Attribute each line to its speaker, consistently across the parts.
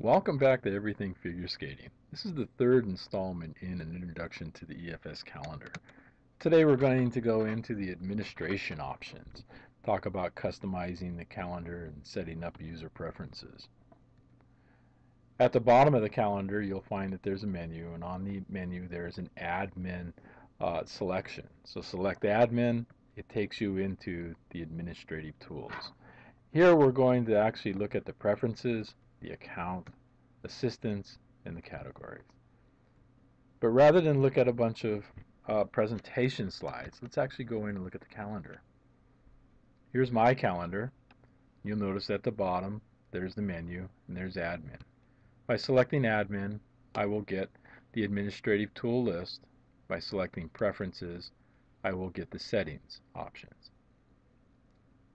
Speaker 1: Welcome back to Everything Figure Skating. This is the third installment in an introduction to the EFS calendar. Today we're going to go into the administration options, talk about customizing the calendar and setting up user preferences. At the bottom of the calendar you'll find that there's a menu, and on the menu there's an admin selection. So select admin, it takes you into the administrative tools. Here we're going to actually look at the preferences, the account, assistance, and the categories. But rather than look at a bunch of presentation slides, let's actually go in and look at the calendar. Here's my calendar. You'll notice at the bottom there's the menu and there's admin. By selecting admin, I will get the administrative tool list. By selecting preferences, I will get the settings options.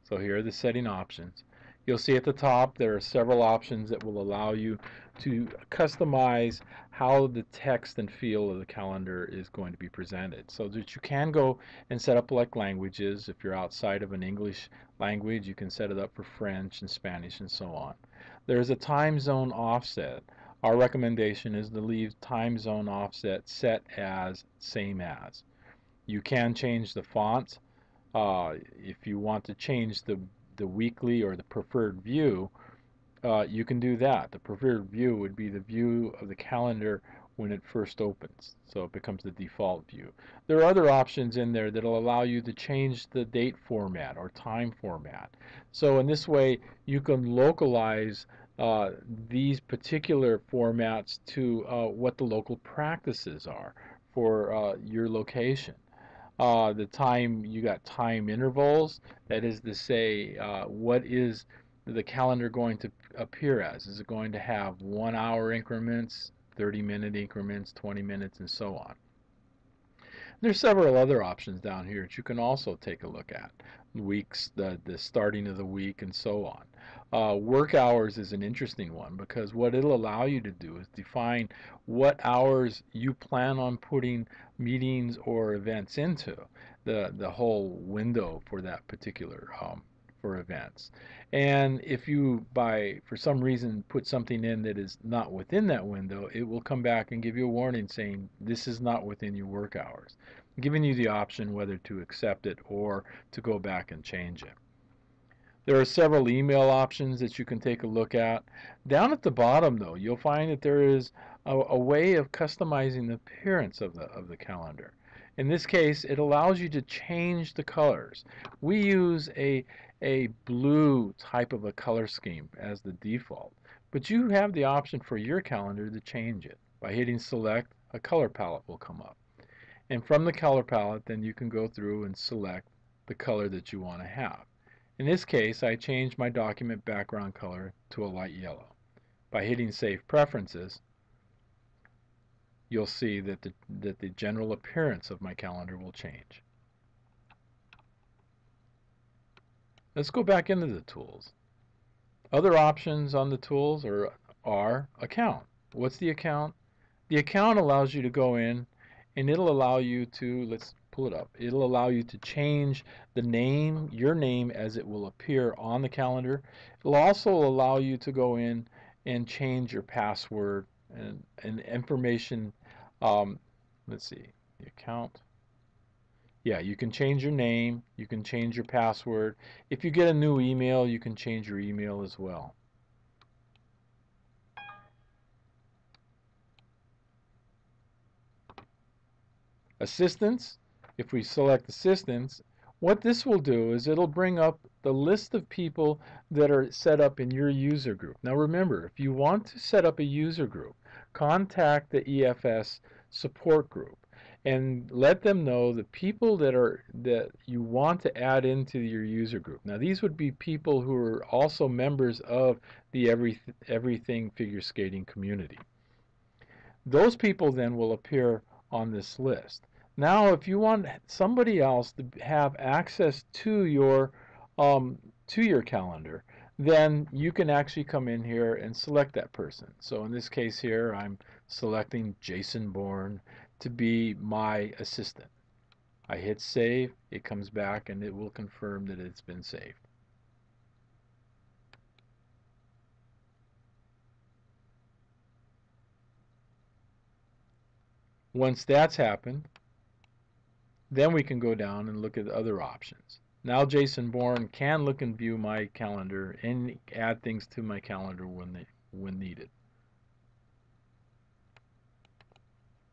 Speaker 1: So here are the setting options. You'll see at the top there are several options that will allow you to customize how the text and feel of the calendar is going to be presented, so that you can go and set up like languages. If you're outside of an English language, you can set it up for French and Spanish and so on. There's a time zone offset. Our recommendation is to leave time zone offset set as same as. You can change the font. If you want to change the weekly or the preferred view, you can do that. The preferred view would be the view of the calendar when it first opens, so it becomes the default view. There are other options in there that will allow you to change the date format or time format. So in this way you can localize these particular formats to what the local practices are for your location. The time, you got time intervals. That is to say, what is the calendar going to appear as? Is it going to have 1 hour increments, 30-minute increments, 20 minutes, and so on? There's several other options down here that you can also take a look at. Weeks, the starting of the week, and so on. Work hours is an interesting one, because what it'll allow you to do is define what hours you plan on putting meetings or events into, the whole window for that particular for events. And if you for some reason put something in that is not within that window, it will come back and give you a warning saying this is not within your work hours, giving you the option whether to accept it or to go back and change it. There are several email options that you can take a look at. Down at the bottom though, you'll find that there is a way of customizing the appearance of the calendar. In this case, it allows you to change the colors. We use a blue type of a color scheme as the default, but you have the option for your calendar to change it. By hitting select, a color palette will come up, and from the color palette then you can go through and select the color that you want to have. In this case, I changed my document background color to a light yellow. By hitting Save Preferences, you'll see that the general appearance of my calendar will change. Let's go back into the tools. Other options on the tools are account. What's the account? The account allows you to go in, and it'll allow you to, let's pull it up, it'll allow you to change the name, your name, as it will appear on the calendar. It'll also allow you to go in and change your password and information. Let's see, the account. Yeah, you can change your name, you can change your password. If you get a new email, you can change your email as well. Assistance, if we select assistance, what this will do is it'll bring up the list of people that are set up in your user group. Now remember, if you want to set up a user group, contact the EFS support group and let them know the people that you want to add into your user group. Now these would be people who are also members of the Everything Figure Skating community. Those people then will appear on this list. Now if you want somebody else to have access to your calendar, then you can actually come in here and select that person. So in this case here, I'm selecting Jason Bourne to be my assistant. I hit save, it comes back and it will confirm that it's been saved. Once that's happened, then we can go down and look at other options. Now Jason Bourne can look and view my calendar and add things to my calendar when needed.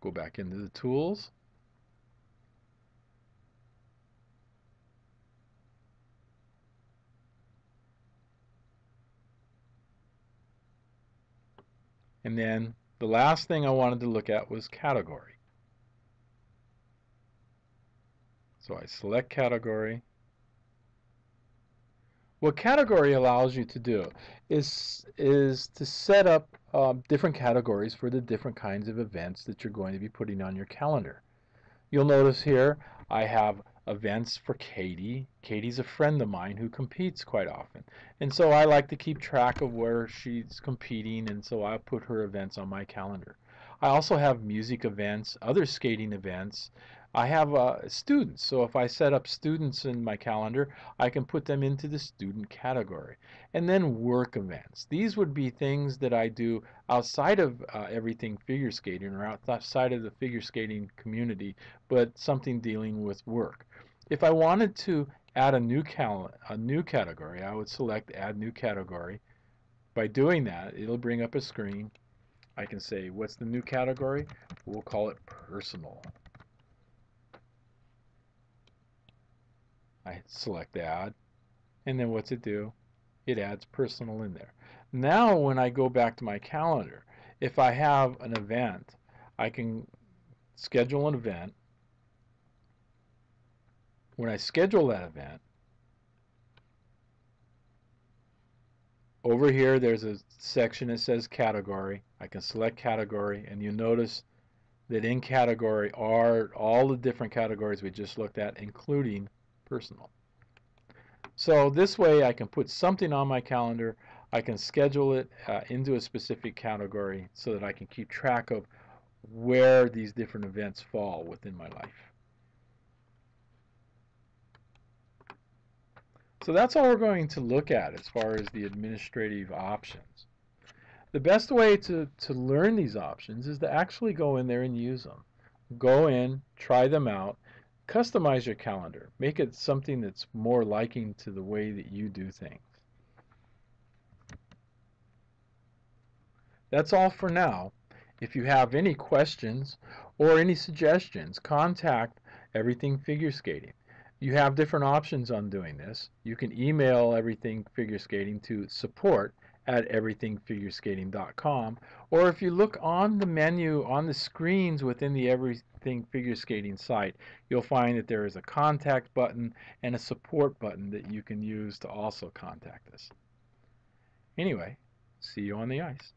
Speaker 1: Go back into the tools. And then the last thing I wanted to look at was category. So I select category. What category allows you to do is to set up different categories for the different kinds of events that you're going to be putting on your calendar. You'll notice here I have events for Katie. Katie's a friend of mine who competes quite often. And so I like to keep track of where she's competing, and so I put her events on my calendar. I also have music events, other skating events. I have students, so if I set up students in my calendar, I can put them into the student category. And then work events. These would be things that I do outside of everything figure skating or outside of the figure skating community, but something dealing with work. If I wanted to add a new category, I would select Add New Category. By doing that, it'll bring up a screen. I can say, what's the new category? We'll call it Personal. I select Add, and then what's it do? It adds Personal in there. Now when I go back to my calendar, if I have an event, I can schedule an event. When I schedule that event, over here there's a section that says Category. I can select Category, and you notice that in Category are all the different categories we just looked at, including Personal. So this way I can put something on my calendar, I can schedule it into a specific category so that I can keep track of where these different events fall within my life. So that's all we're going to look at as far as the administrative options. The best way to learn these options is to actually go in there and use them. Go in, try them out, customize your calendar. Make it something that's more liking to the way that you do things. That's all for now. If you have any questions or any suggestions, contact Everything Figure Skating. You have different options on doing this. You can email Everything Figure Skating to support@everythingfigureskating.com, or if you look on the menu on the screens within the Everything Figure Skating site, you'll find that there is a contact button and a support button that you can use to also contact us. Anyway, see you on the ice.